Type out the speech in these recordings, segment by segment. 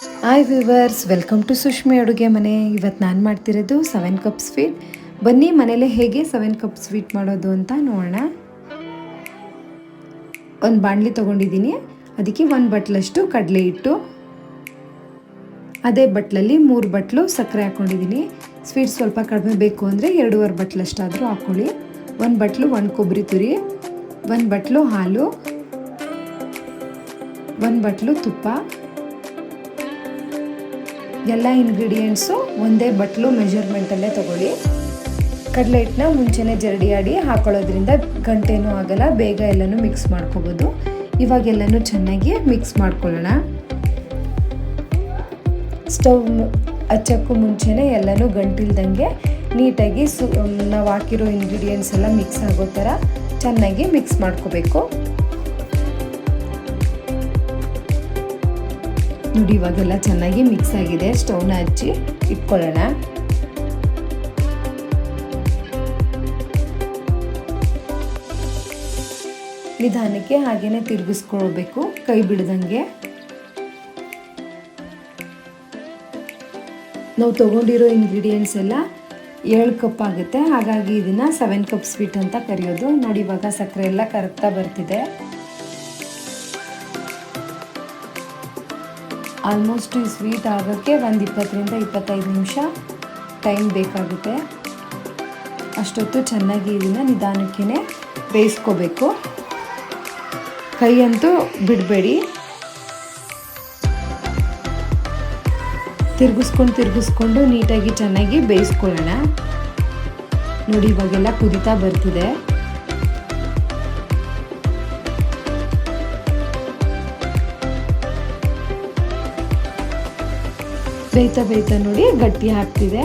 Hi viewers, welcome to ಸುಷ್ಮಿ ಅಡುಗೆ ಮನೆ. ಇವತ್ತು ನಾನು ಮಾಡ್ತಿರೋದು 7 ಕಪ್ ಸ್ವೀಟ್. ಬನ್ನಿ ಮನೇಲೆ ಹೇಗೆ 7 ಕಪ್ ಸ್ವೀಟ್ ಮಾಡೋದು ಅಂತ ನೋಡೋಣ. ಒಂದು ಬಾಣಲಿ ತೊಗೊಂಡಿದ್ದೀನಿ. ಅದಕ್ಕೆ 1 ಬಟ್ಲಷ್ಟು ಕಡಲೆ ಹಿಟ್ಟು, ಅದೇ ಬಟ್ಲಲ್ಲಿ 3 ಬಟ್ಲು ಸಕ್ಕರೆ ಹಾಕ್ಕೊಂಡಿದ್ದೀನಿ. ಸ್ವೀಟ್ ಸ್ವಲ್ಪ ಕಡಿಮೆ ಬೇಕು ಅಂದರೆ 2.5 ಬಟ್ಲಷ್ಟಾದರೂ ಹಾಕ್ಕೊಳ್ಳಿ. 1 ಬಟ್ಲು ಒಣ ಕೊಬ್ಬರಿ ತುರಿ, 1 ಬಟ್ಲು ಹಾಲು, 1 ಬಟ್ಲು ತುಪ್ಪ. ಎಲ್ಲ ಇಂಗ್ರೀಡಿಯೆಂಟ್ಸು ಒಂದೇ ಬಟ್ಲು ಮೆಜರ್ಮೆಂಟಲ್ಲೇ ತೊಗೊಳ್ಳಿ. ಕಡಲೆ ಹಿಟ್ಟನ್ನ ಮುಂಚೆನೇ ಜರಡಿ ಹಾಕೊಳ್ಳೋದ್ರಿಂದ ಗಂಟೇನೂ ಆಗಲ್ಲ, ಬೇಗ ಎಲ್ಲನೂ ಮಿಕ್ಸ್ ಮಾಡ್ಕೋಬೋದು. ಇವಾಗೆಲ್ಲನೂ ಚೆನ್ನಾಗಿ ಮಿಕ್ಸ್ ಮಾಡ್ಕೊಳ್ಳೋಣ. ಸ್ಟವ್ ಹಚ್ಚೋಕ್ಕೂ ಮುಂಚೆನೇ ಎಲ್ಲನೂ ಗಂಟಿಲ್ದಂಗೆ ನೀಟಾಗಿ ನಾವು ಹಾಕಿರೋ ಇಂಗ್ರೀಡಿಯೆಂಟ್ಸ್ ಎಲ್ಲ ಮಿಕ್ಸ್ ಆಗೋ ಥರ ಚೆನ್ನಾಗಿ ಮಿಕ್ಸ್ ಮಾಡ್ಕೋಬೇಕು. ನೋಡಿ, ಇವಾಗೆಲ್ಲ ಚೆನ್ನಾಗಿ ಮಿಕ್ಸ್ ಆಗಿದೆ. ಸ್ಟವ್ನ ಹಚ್ಚಿ ಇಟ್ಕೊಳ್ಳೋಣ. ನಿಧಾನಕ್ಕೆ ಹಾಗೇನೆ ತಿರುಗಿಸ್ಕೊಳ್ಬೇಕು, ಕೈ ಬಿಡದಂಗೆ. ನಾವು ತಗೊಂಡಿರೋ ಇಂಗ್ರೀಡಿಯೆಂಟ್ಸ್ ಎಲ್ಲ 7 ಕಪ್ ಆಗುತ್ತೆ. ಹಾಗಾಗಿ ಇದನ್ನ 7 ಕಪ್ ಸ್ವೀಟ್ ಅಂತ ಕರೆಯೋದು. ನೋಡಿ, ಇವಾಗ ಸಕ್ಕರೆ ಎಲ್ಲ ಕರಗ್ತಾ ಬರ್ತಿದೆ. ಆಲ್ಮೋಸ್ಟ್ ಈ ಸ್ವೀಟ್ ಆಗೋಕ್ಕೆ ಒಂದು 20ರಿಂದ 25 ನಿಮಿಷ ಟೈಮ್ ಬೇಕಾಗುತ್ತೆ. ಅಷ್ಟೊತ್ತು ಚೆನ್ನಾಗಿ ಇದನ್ನು ನಿಧಾನಕ್ಕೇ ಬೇಯಿಸ್ಕೋಬೇಕು. ಕೈ ಅಂತೂ ಬಿಡಬೇಡಿ. ತಿರುಗಿಸ್ಕೊಂಡು ನೀಟಾಗಿ ಚೆನ್ನಾಗಿ ಬೇಯಿಸ್ಕೊಳ್ಳೋಣ. ನೋಡಿ, ಇವಾಗೆಲ್ಲ ಕುದಿತಾ ಬರ್ತಿದೆ. ಬೇಯ್ತಾ ನೋಡಿ ಗಟ್ಟಿ ಆಗ್ತಿದೆ.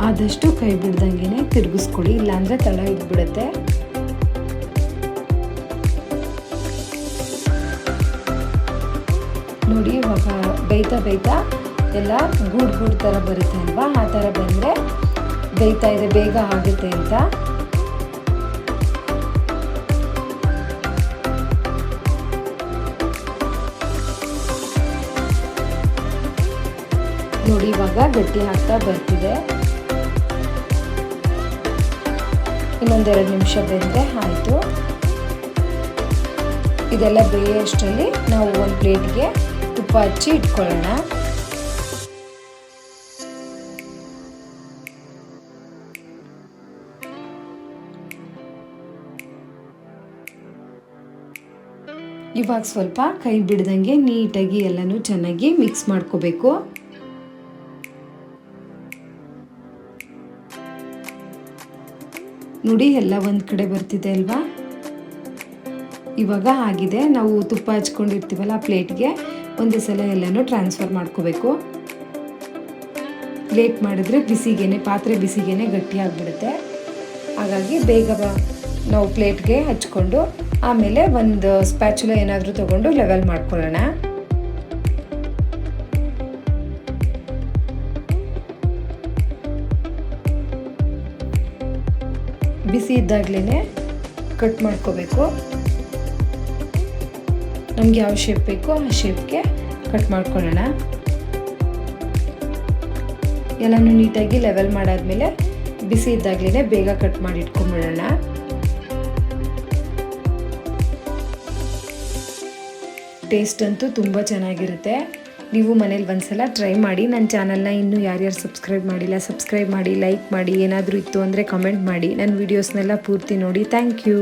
ಆದಷ್ಟು ಕೈ ಬಿಡ್ದಂಗೆನೆ ತಿರುಗಿಸ್ಕೊಳ್ಳಿ, ಇಲ್ಲಾಂದ್ರೆ ತಳ ಹಿಡ್ಬಿಡುತ್ತೆ. ನೋಡಿ, ಇವಾಗ ಬೇಯ್ತಾ ಎಲ್ಲ ಗೂಡ್ ಥರ ಬರುತ್ತೆ ಅಲ್ವಾ, ಆ ಥರ ಬಂದರೆ ಬೇಯ್ತಾ ಇದೆ, ಬೇಗ ಆಗುತ್ತೆ ಅಂತ. ನೋಡಿ, ಇವಾಗ ಗಟ್ಟಿ ಆಗ್ತಾ ಬರ್ತಿದೆ. ಇನ್ನೊಂದೆರಡು ನಿಮಿಷ ಬೆಂದರೆ ಆಯಿತು. ಇದೆಲ್ಲ ಬೇಯೋಷ್ಟರಲ್ಲಿ ನಾವು ಒಂದು ಪ್ಲೇಟ್ಗೆ ತುಪ್ಪ ಹಚ್ಚಿ ಇಟ್ಕೊಳ್ಳೋಣ. ಇವಾಗ ಸ್ವಲ್ಪ ಕೈ ಬಿಡ್ದಂಗೆ ನೀಟಾಗಿ ಎಲ್ಲನೂ ಚೆನ್ನಾಗಿ ಮಿಕ್ಸ್ ಮಾಡ್ಕೋಬೇಕು. ನೋಡಿ, ಎಲ್ಲ ಒಂದು ಕಡೆ ಬರ್ತಿದೆ ಅಲ್ವಾ. ಇವಾಗ ಆಗಿದೆ. ನಾವು ತುಪ್ಪ ಹಚ್ಕೊಂಡಿರ್ತೀವಲ್ಲ ಆ ಪ್ಲೇಟ್ಗೆ ಒಂದೇ ಸಲ ಎಲ್ಲನೂ ಟ್ರಾನ್ಸ್ಫರ್ ಮಾಡ್ಕೋಬೇಕು. ಲೇಟ್ ಮಾಡಿದ್ರೆ ಪಾತ್ರೆ ಬಿಸಿಗೇನೆ ಗಟ್ಟಿ ಆಗಿಬಿಡುತ್ತೆ. ಹಾಗಾಗಿ ಬೇಗ ನಾವು ಪ್ಲೇಟ್ಗೆ ಹಚ್ಕೊಂಡು ಆಮೇಲೆ ಒಂದು ಸ್ಪ್ಯಾಚುಲ ಏನಾದರೂ ತಗೊಂಡು ಲೆವೆಲ್ ಮಾಡ್ಕೊಳ್ಳೋಣ. ಬಿಸಿ ಇದ್ದಾಗಲೇ ಕಟ್ ಮಾಡ್ಕೋಬೇಕು. ನಮ್ಗೆ ಯಾವ ಶೇಪ್ ಬೇಕೋ ಆ ಶೇಪ್ಗೆ ಕಟ್ ಮಾಡ್ಕೊಳ್ಳೋಣ. ಎಲ್ಲನೂ ನೀಟಾಗಿ ಲೆವೆಲ್ ಮಾಡಾದ್ಮೇಲೆ ಬಿಸಿ ಇದ್ದಾಗಲೇ ಬೇಗ ಕಟ್ ಮಾಡಿ ಇಟ್ಕೊಂಡ್ಬಿಡೋಣ. ಟೇಸ್ಟ್ ಅಂತೂ ತುಂಬ ಚೆನ್ನಾಗಿರುತ್ತೆ. ನೀವು ಮನೇಲಿ ಒಂದ್ಸಲ ಟ್ರೈ ಮಾಡಿ. ನನ್ನ ಚಾನಲ್ನ ಇನ್ನೂ ಯಾರ್ಯಾರು ಸಬ್ಸ್ಕ್ರೈಬ್ ಮಾಡಿಲ್ಲ ಸಬ್ಸ್ಕ್ರೈಬ್ ಮಾಡಿ, ಲೈಕ್ ಮಾಡಿ. ಏನಾದರೂ ಇತ್ತು ಅಂದರೆ ಕಮೆಂಟ್ ಮಾಡಿ. ನನ್ನ ವೀಡಿಯೋಸ್ನೆಲ್ಲ ಪೂರ್ತಿ ನೋಡಿ. Thank you.